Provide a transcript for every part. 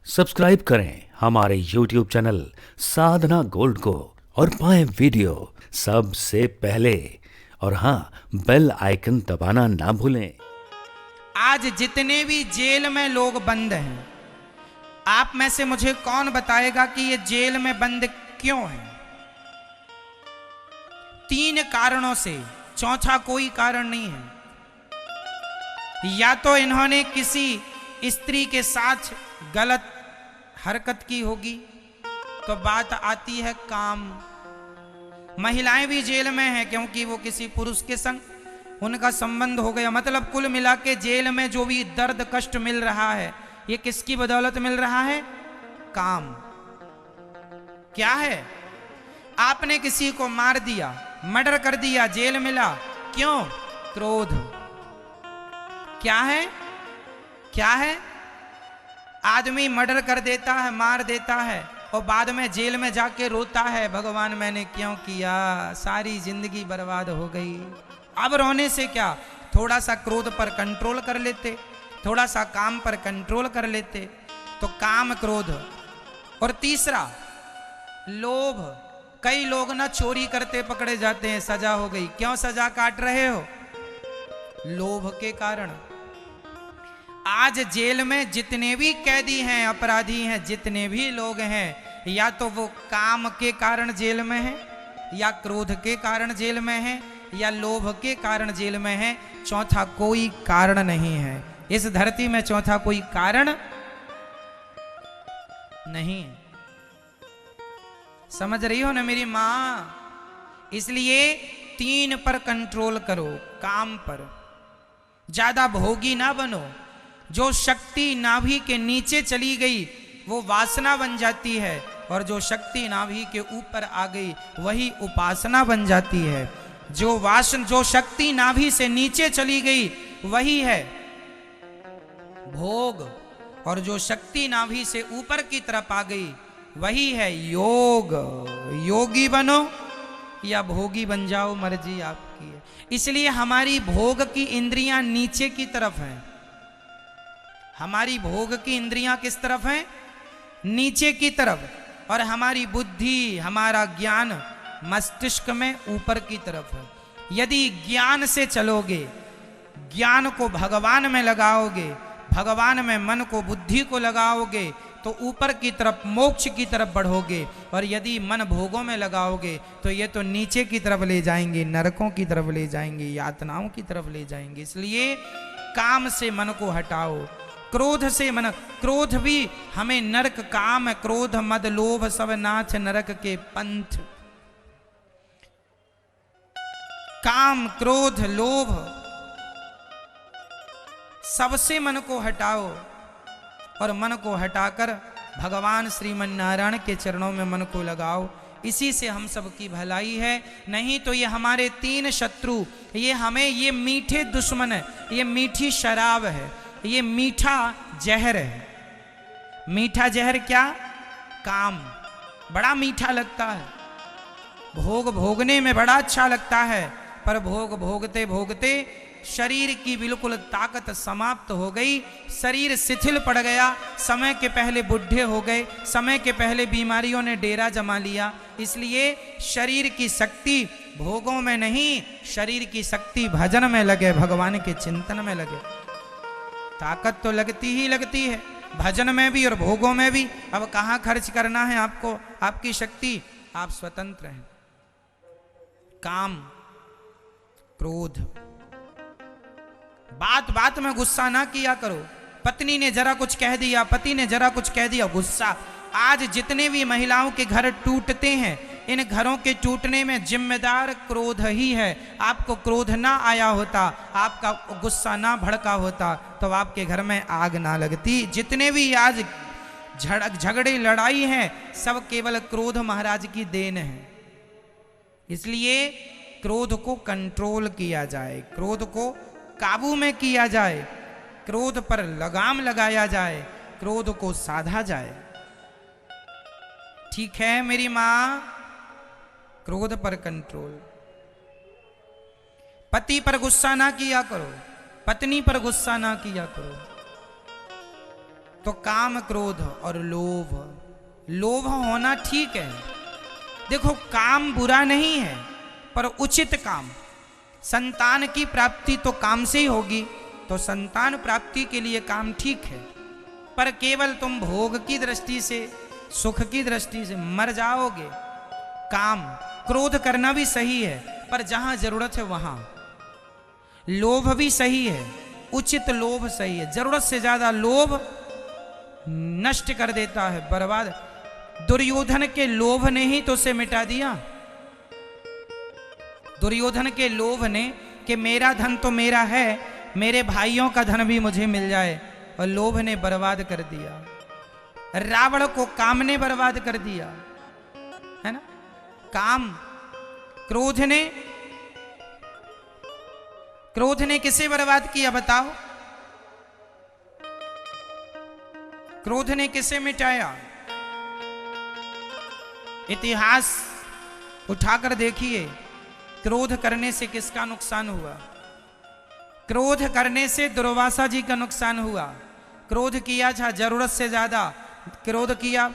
Subscribe करें हमारे YouTube channel साधना gold को और पाएं वीडियो सबसे पहले। और हाँ, बेल आइकन दबाना ना भूलें। आज जितने भी जेल में लोग बंद हैं, आप में से मुझे कौन बताएगा कि ये जेल में बंद क्यों हैं? 3 कारणों से, चौथा कोई कारण नहीं है। या तो इन्होंने किसी स्त्री के साथ गलत हरकत की होगी, तो बात आती है काम। महिलाएं भी जेल में हैं क्योंकि वो किसी पुरुष के संग उनका संबंध हो गया। मतलब कुल मिला के जेल में जो भी दर्द कष्ट मिल रहा है, ये किसकी बदौलत मिल रहा है? काम। क्या है? आपने किसी को मार दिया, मर्डर कर दिया, जेल मिला, क्यों? क्रोध। क्या है? क्या है? आदमी मर्डर कर देता है, मार देता है और बाद में जेल में जाके रोता है, भगवान मैंने क्यों किया, सारी जिंदगी बर्बाद हो गई। अब रोने से क्या? थोड़ा सा क्रोध पर कंट्रोल कर लेते, थोड़ा सा काम पर कंट्रोल कर लेते, तो काम क्रोध। और तीसरा लोभ। कई लोग ना चोरी करते पकड़े जाते हैं, सजा हो गई। क्यों सजा काट रहे हो? लोभ के कारण। आज जेल में जितने भी कैदी हैं, अपराधी हैं, जितने भी लोग हैं, या तो वो काम के कारण जेल में हैं, या क्रोध के कारण जेल में हैं, या लोभ के कारण जेल में हैं। चौथा कोई कारण नहीं है। इस धरती में चौथा कोई कारण नहीं है। समझ रही हो ना मेरी मां? इसलिए 3 पर कंट्रोल करो, काम पर। ज्यादा भोगी ना बनो। जो शक्ति नाभि के नीचे चली गई वो वासना बन जाती है, और जो शक्ति नाभि के ऊपर आ गई वही उपासना बन जाती है। जो शक्ति नाभि से नीचे चली गई वही है भोग, और जो शक्ति नाभि से ऊपर की तरफ आ गई वही है योग। योगी बनो या भोगी बन जाओ, मर्जी आपकी है। इसलिए हमारी भोग की इंद्रियां नीचे की तरफ हैं। हमारी भोग की इंद्रियां किस तरफ हैं? नीचे की तरफ। और हमारी बुद्धि, हमारा ज्ञान मस्तिष्क में ऊपर की तरफ है। यदि ज्ञान से चलोगे, ज्ञान को भगवान में लगाओगे, भगवान में मन को, बुद्धि को लगाओगे, तो ऊपर की तरफ, मोक्ष की तरफ बढ़ोगे। और यदि मन भोगों में लगाओगे तो ये तो नीचे की तरफ ले जाएंगे, नरकों की तरफ ले जाएंगे, यातनाओं की तरफ ले जाएंगे। इसलिए काम से मन को हटाओ, क्रोध से मन। क्रोध भी हमें नरक, काम, क्रोध, मद, लोभ सब नाथ नरक के पंथ। काम, क्रोध, लोभ सबसे मन को हटाओ, और मन को हटाकर भगवान श्रीमन नारायण के चरणों में मन को लगाओ। इसी से हम सबकी भलाई है। नहीं तो ये हमारे 3 शत्रु, ये हमें, ये मीठे दुश्मन है, ये मीठी शराब है, ये मीठा जहर है। मीठा जहर क्या? काम। बड़ा मीठा लगता है, भोग भोगने में बड़ा अच्छा लगता है, पर भोग भोगते भोगते शरीर की बिल्कुल ताकत समाप्त हो गई, शरीर शिथिल पड़ गया, समय के पहले बुढ़े हो गए, समय के पहले बीमारियों ने डेरा जमा लिया। इसलिए शरीर की शक्ति भोगों में नहीं, शरीर की शक्ति भजन में लगे, भगवान के चिंतन में लगे। ताकत तो लगती ही लगती है, भजन में भी और भोगों में भी। अब कहाँ खर्च करना है आपको आपकी शक्ति? आप स्वतंत्र हैं। काम, क्रोध। बात बात में गुस्सा ना किया करो। पत्नी ने जरा कुछ कह दिया, पति ने जरा कुछ कह दिया, गुस्सा। आज जितने भी महिलाओं के घर टूटते हैं, इन घरों के टूटने में जिम्मेदार क्रोध ही है। आपको क्रोध ना आया होता, आपका गुस्सा ना भड़का होता, तो आपके घर में आग ना लगती। जितने भी आज झगड़े लड़ाई हैं, सब केवल क्रोध महाराज की देन है। इसलिए क्रोध को कंट्रोल किया जाए, क्रोध को काबू में किया जाए, क्रोध पर लगाम लगाया जाए, क्रोध को साधा जाए। ठीक है मेरी मां? क्रोध पर कंट्रोल। पति पर गुस्सा ना किया करो, पत्नी पर गुस्सा ना किया करो। तो काम, क्रोध और लोभ। लोभ होना ठीक है। देखो, काम बुरा नहीं है, पर उचित काम। संतान की प्राप्ति तो काम से ही होगी, तो संतान प्राप्ति के लिए काम ठीक है, पर केवल तुम भोग की दृष्टि से, सुख की दृष्टि से मर जाओगे। काम, क्रोध करना भी सही है, पर जहां जरूरत है वहां। लोभ भी सही है, उचित लोभ सही है। जरूरत से ज्यादा लोभ नष्ट कर देता है, बर्बाद। दुर्योधन के लोभ ने ही तो उसे मिटा दिया। दुर्योधन के लोभ ने कि मेरा धन तो मेरा है, मेरे भाइयों का धन भी मुझे मिल जाए, और लोभ ने बर्बाद कर दिया। रावण को काम ने बर्बाद कर दिया, है ना। काम, क्रोध ने किसे बर्बाद किया बताओ? क्रोध ने किसे मिटाया? इतिहास उठाकर देखिए, क्रोध करने से किसका नुकसान हुआ? क्रोध करने से दुर्वासा जी का नुकसान हुआ। क्रोध किया था जरूरत से ज्यादा, क्रोध किया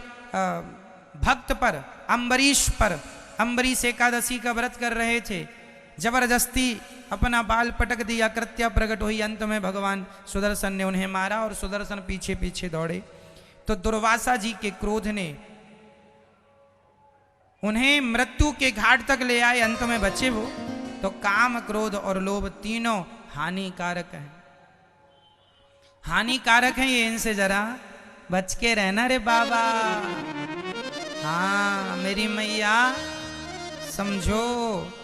भक्त पर, अम्बरीश पर। अम्बरीश एकादशी का व्रत कर रहे थे, जबरदस्ती अपना बाल पटक दिया, कृत्या प्रकट हुई। अंत में भगवान सुदर्शन ने उन्हें मारा और सुदर्शन पीछे पीछे दौड़े। तो दुर्वासा जी के क्रोध ने उन्हें मृत्यु के घाट तक ले आए, अंत में बचे वो। तो काम, क्रोध और लोभ तीनों हानिकारक हैं। हानिकारक है, ये इनसे जरा बच के रहना रे बाबा। हाँ मेरी मैया, समझो।